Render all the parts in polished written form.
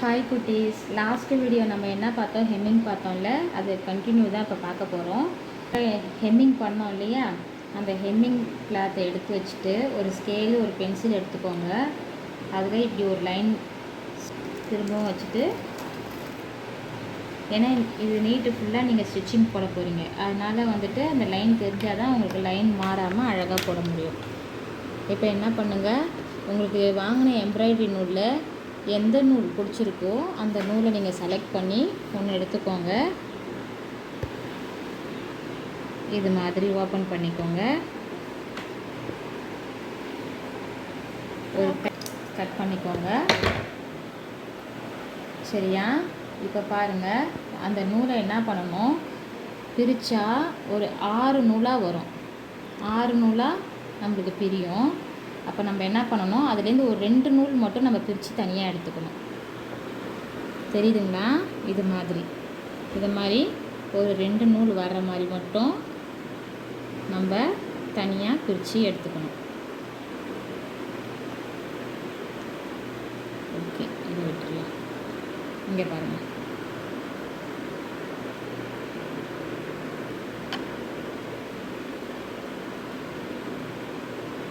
Hi குட்டீஸ், last video நம்ம என்ன பார்த்தோம்? ஹெம்மிங் பார்த்தோம்ல, அது கண்டினியூ தான் இப்போ பார்க்க போகிறோம். ஹெம்மிங் பண்ணோம் இல்லையா, அந்த ஹெம்மிங் கிளாத்தை எடுத்து வச்சுட்டு ஒரு ஸ்கேலு ஒரு பென்சில் எடுத்துக்கோங்க. அதில் இப்படி ஒரு லைன் திரும்பவும் வச்சுட்டு, ஏன்னா இது நீட்டு ஃபுல்லாக நீங்கள் ஸ்டிச்சிங் போட போகிறீங்க, அதனால் வந்துட்டு அந்த லைன் தெரிஞ்சால் தான் உங்களுக்கு லைன் மாறாமல் அழகாக போட முடியும். இப்போ என்ன பண்ணுங்கள், உங்களுக்கு வாங்கின எம்ப்ராய்டரி நூலில் எந்த நூல் பிடிச்சிருக்கோ அந்த நூலை நீங்கள் செலக்ட் பண்ணி ஒன்று எடுத்துக்கோங்க. இது மாதிரி ஓப்பன் பண்ணிக்கோங்க. ஒரு கட் பண்ணிக்கோங்க. சரியா? இப்போ பாருங்கள், அந்த நூலை என்ன பண்ணணும், பிரித்தா ஒரு 6 நூலாக வரும். 6 நூலாக நம்மளுக்கு பிரியும். அப்போ நம்ம என்ன பண்ணணும், அதுலேருந்து ஒரு 2 நூல் மட்டும் நம்ம பிரித்து தனியாக எடுத்துக்கணும். தெரியுதுங்களா? இது மாதிரி ஒரு 2 நூல் வர்ற மாதிரி மட்டும் நம்ம தனியாக பிரித்து எடுத்துக்கணும். ஓகே, இது விட்டுடலாம். இங்கே பாருங்கள்,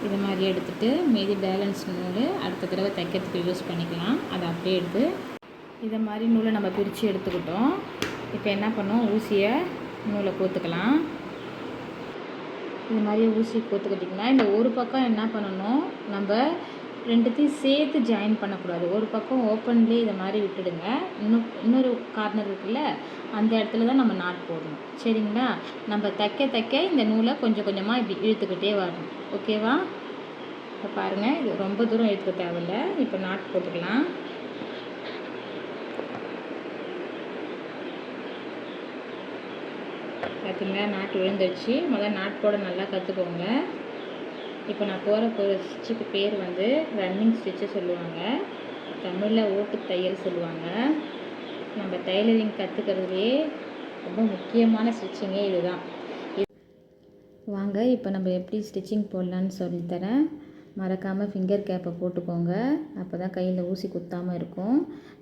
இது மாதிரி எடுத்துகிட்டு மீதி பேலன்ஸ் நூல் அடுத்த தடவை தைக்கிறதுக்கு யூஸ் பண்ணிக்கலாம். அதை அப்படியே எடுத்து இதை மாதிரி நூலை நம்ம பிரித்து எடுத்துக்கிட்டோம். இப்போ என்ன பண்ணோம், ஊசியை நூலை கோத்துக்கலாம். இது மாதிரி ஊசி கோத்துக்கிட்டிங்கன்னா இந்த ஒரு பக்கம் என்ன பண்ணணும், நம்ம ரெண்டுத்தையும் சேர்த்து ஜாயின் பண்ணக்கூடாது. ஒரு பக்கம் ஓப்பன்லேயே இதை மாதிரி விட்டுடுங்க. இன்னொரு கார்னர் இருக்குல்ல, அந்த இடத்துல தான் நம்ம நாட் போடணும். சரிங்களா? நம்ம தைக்க இந்த நூலை கொஞ்சம் கொஞ்சமாக இப்படி இழுத்துக்கிட்டே வரணும். ஓகேவா? இப்போ பாருங்கள், இது ரொம்ப தூரம் இழுத்துக்க தேவையில்லை. இப்போ நாட் போட்டுக்கலாம். பார்த்தீங்களா, நாட்டு விழுந்துடுச்சு. முதல்ல நாட் போட நல்லா கற்றுக்கோங்க. இப்போ நான் போகிற ஸ்டிச்சுக்கு பேர் வந்து ரன்னிங் ஸ்டிச்சு சொல்லுவாங்க. தமிழில் ஓட்டு தையல் சொல்லுவாங்க. நம்ம டைலரிங் கற்றுக்கிறதுலே ரொம்ப முக்கியமான ஸ்டிச்சிங்கே இதுதான். வாங்க, இப்போ நம்ம எப்படி ஸ்டிச்சிங் போடலான்னு சொல்லித்தரேன். மறக்காமல் ஃபிங்கர் கேப்பை போட்டுக்கோங்க, அப்போ தான் கையில் ஊசி குத்தாமல் இருக்கும்.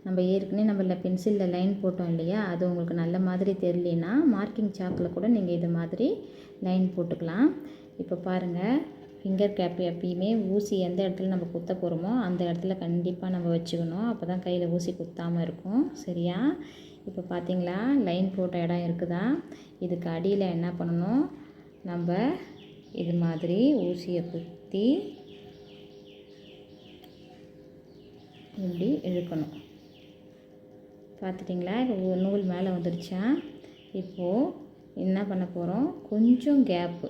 நம்ம ஏற்கனவே நம்மள பென்சிலில் லைன் போட்டோம் இல்லையா, அது உங்களுக்கு நல்ல மாதிரி தெரியலனா மார்க்கிங் சாக்கில் கூட நீங்கள் இது மாதிரி லைன் போட்டுக்கலாம். இப்போ பாருங்கள், ஃபிங்கர் கேப் எப்பயுமே ஊசி எந்த இடத்துல நம்ம குத்த போகிறோமோ அந்த இடத்துல கண்டிப்பாக நம்ம வச்சுக்கணும். அப்போ தான் கையில் ஊசி குத்தாமல் இருக்கும். சரியா? இப்போ பார்த்தீங்களா, லைன் போட்ட இடம் இருக்குதா? இதுக்கு அடியில் என்ன பண்ணணும், நம்ம இது மாதிரி ஊசியை குத்தி இப்படி இழுக்கணும். பார்த்துட்டிங்களா? இப்போ நூல் மேலே வந்துடுச்சா? இப்போது என்ன பண்ண போகிறோம், கொஞ்சம் கேப்பு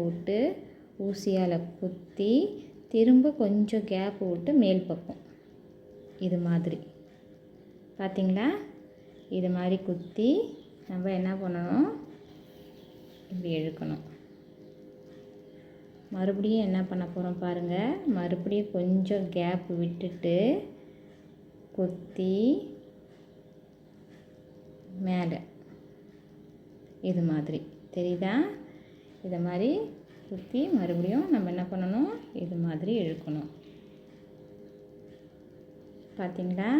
விட்டு ஊசியால் குத்தி திரும்ப கொஞ்சம் கேப்பு விட்டு மேல் பக்கம் இது மாதிரி பார்த்திங்களா, இது மாதிரி குத்தி நம்ம என்ன பண்ணணும், இப்படி இழுக்கணும். மறுபடியும் என்ன பண்ண போகிறோம் பாருங்கள், மறுபடியும் கொஞ்சம் கேப் விட்டுட்டு குத்தி மேலே இது மாதிரி தெரியுதா? இதை மாதிரி குத்தி மறுபடியும் நம்ம என்ன பண்ணணும், இது மாதிரி இழுக்கணும். பார்த்திங்களா?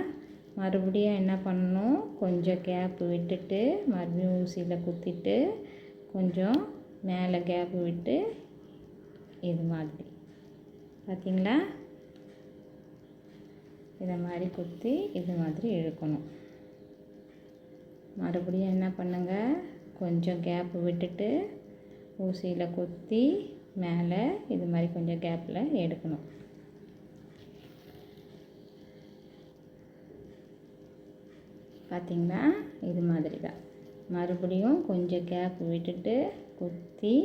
மறுபடியும் என்ன பண்ணணும், கொஞ்சம் கேப்பு விட்டுட்டு மறுபடியும் ஊசியில் குத்திட்டு கொஞ்சம் மேலே கேப்பு விட்டு இது மாதிரி பார்த்திங்களா, இதை மாதிரி குத்தி இது மாதிரி இழுக்கணும். மறுபடியும் என்ன பண்ணுங்கள், கொஞ்சம் கேப்பு விட்டுட்டு ஊசியில் குத்தி மேலே இது மாதிரி கொஞ்சம் கேப்பில் எடுக்கணும். பார்த்திங்களா? இது மாதிரி தான். மறுபடியும் கொஞ்சம் கேப்பு விட்டுட்டு குத்தி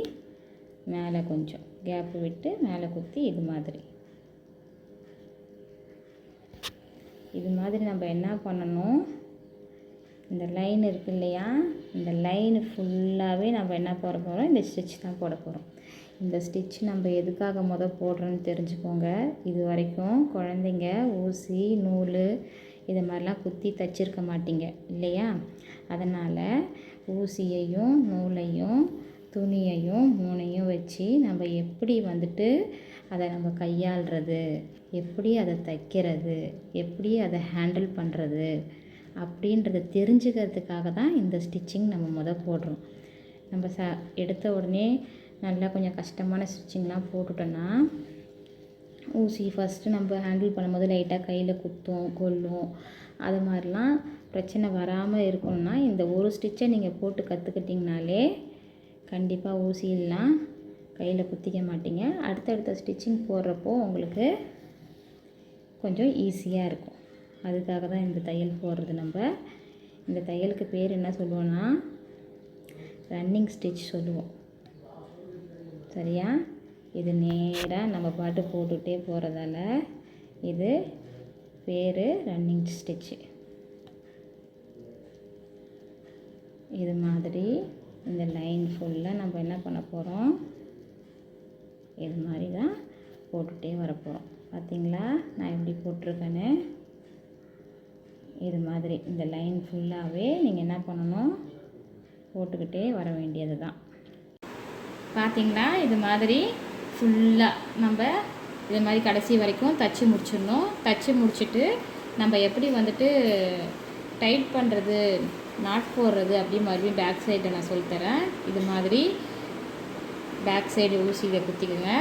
மேலே கொஞ்சம் கேப்பு விட்டு மேலே குத்தி இது மாதிரி நம்ம என்ன பண்ணணும், இந்த லைன் இருக்கு இல்லையா, இந்த லைன் ஃபுல்லாகவே நம்ம என்ன போட போகிறோம், இந்த ஸ்டிச் தான் போட போகிறோம். இந்த ஸ்டிச் நம்ம எதுக்காக போடுறோன்னு தெரிஞ்சுக்கோங்க. இது வரைக்கும் குழந்தைங்க ஊசி நூல் இது மாதிரிலாம் குத்தி தைச்சிருக்க மாட்டீங்க இல்லையா, அதனால் ஊசியையும் நூலையும் துணியையும் மூணையும் வச்சு நம்ம எப்படி வந்துட்டு அதை நம்ம கையாளுறது, எப்படி அதை தைக்கிறது, எப்படி அதை ஹேண்டில் பண்ணுறது அப்படின்றத தெரிஞ்சுக்கிறதுக்காக தான் இந்த ஸ்டிச்சிங் நம்ம போடுறோம். நம்ம எடுத்த உடனே நல்லா கொஞ்சம் கஷ்டமான ஸ்டிச்சிங்லாம் போட்டுட்டோன்னா ஊசி ஃபஸ்ட்டு நம்ம ஹேண்டில் பண்ணும்போது லைட்டாக கையில் குத்தும் கொல்லும். அது மாதிரிலாம் பிரச்சனை வராமல் இருக்கணும்னா இந்த ஒரு ஸ்டிச்சை நீங்கள் போட்டு கற்றுக்கிட்டிங்கனாலே கண்டிப்பாக ஊசியெல்லாம் கையில் குத்திக்க மாட்டீங்க. அடுத்தடுத்த ஸ்டிச்சிங் போடுறப்போ உங்களுக்கு கொஞ்சம் ஈஸியாக இருக்கும். அதுக்காக தான் இந்த தையல் போடுறது. நம்ம இந்த தையலுக்கு பேர் என்ன சொல்லுவோன்னா ரன்னிங் ஸ்டிச் சொல்லுவோம். சரியா? இது நேராக நம்ம பாட்டு போட்டுகிட்டே போகிறதால இது பேர் ரன்னிங் ஸ்டிச்சு. இது மாதிரி இந்த லைன் ஃபுல்லாக நம்ம என்ன பண்ண போகிறோம், இது மாதிரி தான் போட்டுகிட்டே வரப்போகிறோம். பார்த்திங்களா நான் எப்படி போட்டிருக்கேன்னு? இது மாதிரி இந்த லைன் ஃபுல்லாகவே நீங்கள் என்ன பண்ணணும், போட்டுக்கிட்டே வர வேண்டியது தான். பார்த்திங்களா? இது மாதிரி ஃபுல்லாக நம்ம இது மாதிரி கடைசி வரைக்கும் தச்சு முடிச்சிடணும். தச்சு முடிச்சுட்டு நம்ம எப்படி டைட் பண்ணுறது, நாட் போடுறது அப்படி மறுபடியும் பேக் சைடில் நான் சொல்லித்தரேன். இது மாதிரி பேக் சைடு ஊசியில் குத்திக்கோங்க.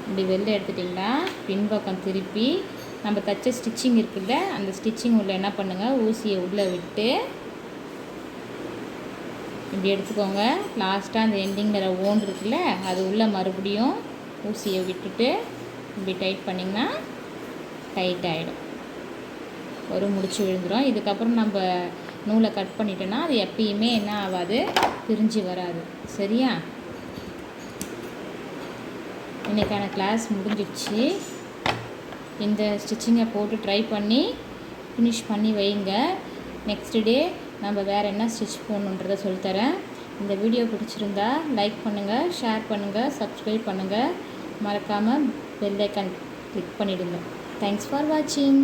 இப்படி வெளில எடுத்துட்டிங்கன்னா பின்பக்கம் திருப்பி நம்ம தச்ச ஸ்டிச்சிங் இருக்குல்ல, அந்த ஸ்டிச்சிங் உள்ள என்ன பண்ணுங்கள், ஊசியை உள்ளே விட்டு இப்படி எடுத்துக்கோங்க. லாஸ்ட்டாக அந்த எண்டிங்கில் ஓன் இருக்குல்ல, அது உள்ளே மறுபடியும் ஊசியை விட்டுட்டு இப்படி டைட் பண்ணிங்கன்னா டைட் ஆகிடும். ஒரு முடிச்சு விழுந்துடும். இதுக்கப்புறம் நம்ம நூலை கட் பண்ணிட்டோன்னா அது எப்பயுமே என்ன ஆகாது, பிரிஞ்சு வராது. சரியா? இன்றைக்கான கிளாஸ் முடிஞ்சிடுச்சு. இந்த ஸ்டிச்சிங்கை போட்டு ட்ரை பண்ணி ஃபினிஷ் பண்ணி வைங்க. நெக்ஸ்ட் டே நம்ம வேறு என்ன ஸ்டிச் போடணுன்றதை சொல்லித்தரேன். இந்த வீடியோ பிடிச்சிருந்தா லைக் பண்ணுங்கள், ஷேர் பண்ணுங்கள், சப்ஸ்கிரைப் பண்ணுங்கள். மறக்காமல் பெல் ஐக்கான் கிளிக் பண்ணிவிடுங்க. தேங்க்ஸ் ஃபார் வாட்சிங்.